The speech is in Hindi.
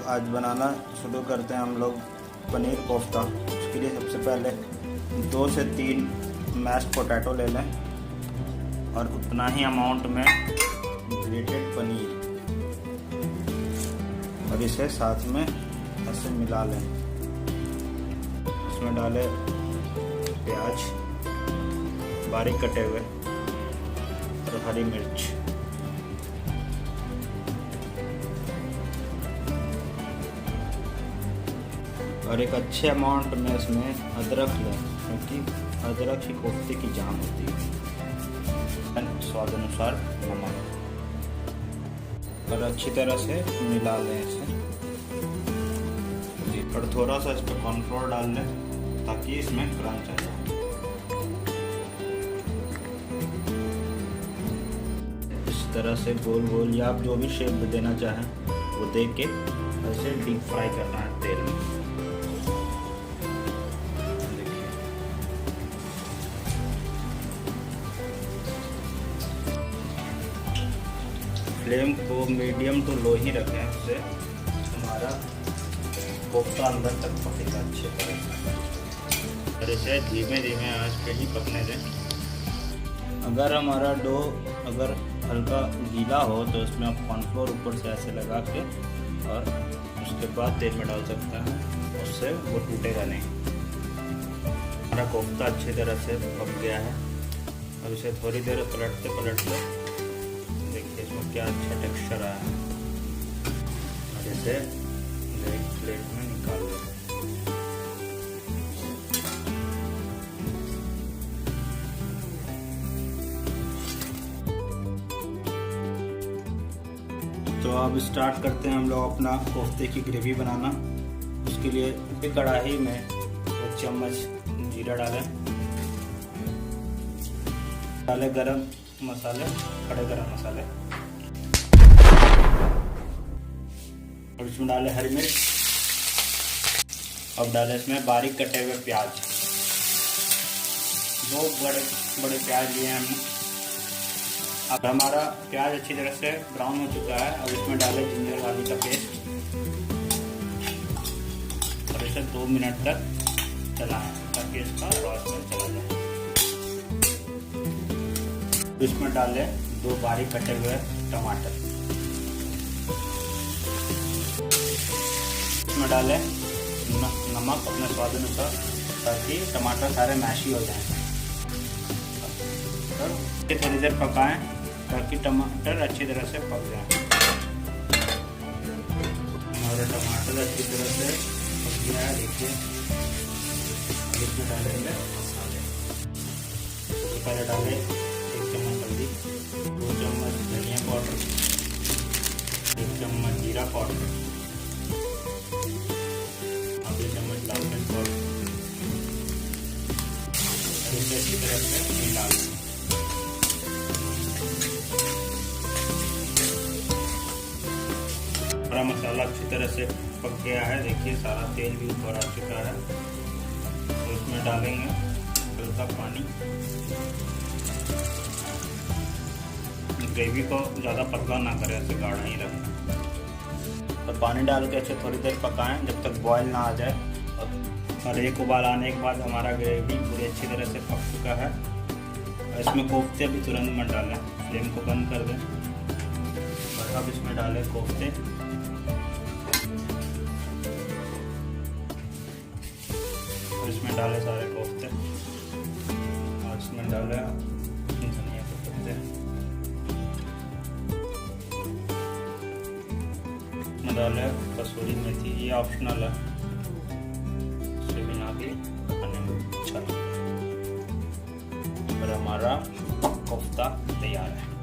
आज बनाना शुरू करते हैं हम लोग पनीर कोफ्ता। उसके लिए सबसे पहले 2 से 3 मैश्ड पोटैटो ले लें और उतना ही अमाउंट में ग्रेटेड पनीर, और इसे साथ में ऐसे मिला लें। इसमें डालें प्याज बारीक कटे हुए और हरी मिर्च, और एक अच्छे अमाउंट में इसमें अदरक लें, क्योंकि अदरक ही कोफ्ते की जान होती है। स्वाद अनुसार नमक, और अच्छी तरह से मिला लें इसे। और थोड़ा सा इस पर कॉर्नफ्लोर डाल लें ताकि इसमें क्रंच आ जाए। इस तरह से गोल गोल या आप जो भी शेप देना चाहें वो दे के ऐसे डीप फ्राई करना है तेल में। फ्लेम को मीडियम टू लो ही रखें, उससे हमारा कोफ्ता अंदर तक पकेगा अच्छे तरह से। और इसे धीमे धीमे आंच पे ही पकने दें। अगर हमारा डो अगर हल्का गीला हो तो उसमें आप कॉर्नफ्लोर ऊपर से ऐसे लगा के और उसके बाद तेल में डाल सकते हैं, उससे वो टूटेगा नहीं। हमारा कोफ्ता अच्छी तरह से पक गया है। और इसे थोड़ी देर पलटते देखिए इसमें क्या अच्छा टेक्सचर आया है। और इसे एक प्लेट में निकाल लें। तो अब स्टार्ट करते हैं हम लोग अपना कोफ्ते की ग्रेवी बनाना। उसके लिए एक कढ़ाई में 1 चम्मच जीरा डालें गरम मसाले, खड़े गरम मसाले, और इसमें डालें हरी मिर्च। अब डालें इसमें बारीक कटे हुए प्याज। 2 बड़े प्याज लिए हैं हमने। अब हमारा प्याज अच्छी तरह से ब्राउन हो चुका है। अब इसमें डालें जिंजर गार्लिक का पेस्ट और इसे 2 मिनट तक चलाएं ताकि इसका रॉ स्मेल चला जाए। इसमें डालें 2 बारीक कटे हुए टमाटर। इसमें डालें नमक अपने स्वाद अनुसार ताकि टमाटर सारे मैशी हो जाएं। और थोड़ी देर पकाएं ताकि टमाटर अच्छी तरह से पक जाए। हमारे टमाटर अच्छी तरह से पक गया है, देखिए। इसमें डालेंगे मसाले। पहले डालें 1 चम्मच हल्दी, 2 चम्मच धनिया पाउडर, 1 चम्मच जीरा पाउडर, 2 चम्मच लाल मिर्च पाउडर। इसे अच्छी तरह से मिला लें। पूरा मसाला अच्छी तरह से पक गया है, देखिए सारा तेल भी ऊपर आ चुका है। तो इसमें डालेंगे हल्का पानी। ग्रेवी को ज़्यादा पतला ना करें, ऐसे गाढ़ा ही रखें। और पानी डाल के अच्छे थोड़ी देर पकाएं जब तक बॉयल ना आ जाए। और एक उबाल आने के बाद हमारा ग्रेवी पूरी अच्छी तरह से पक चुका है। और इसमें कोफ्ते भी तुरंत मत डालें, फ्लेम को बंद कर दें। और अब इसमें डालें कोफ्ते। और इसमें डालें सारे कोफ्ते, और इसमें डालें धनिया के पत्ते, डालें कसूरी मेथी, ये ऑप्शनल है, इसे बिना भी खाने में अच्छा लगता है। और हमारा कोफ्ता तैयार है।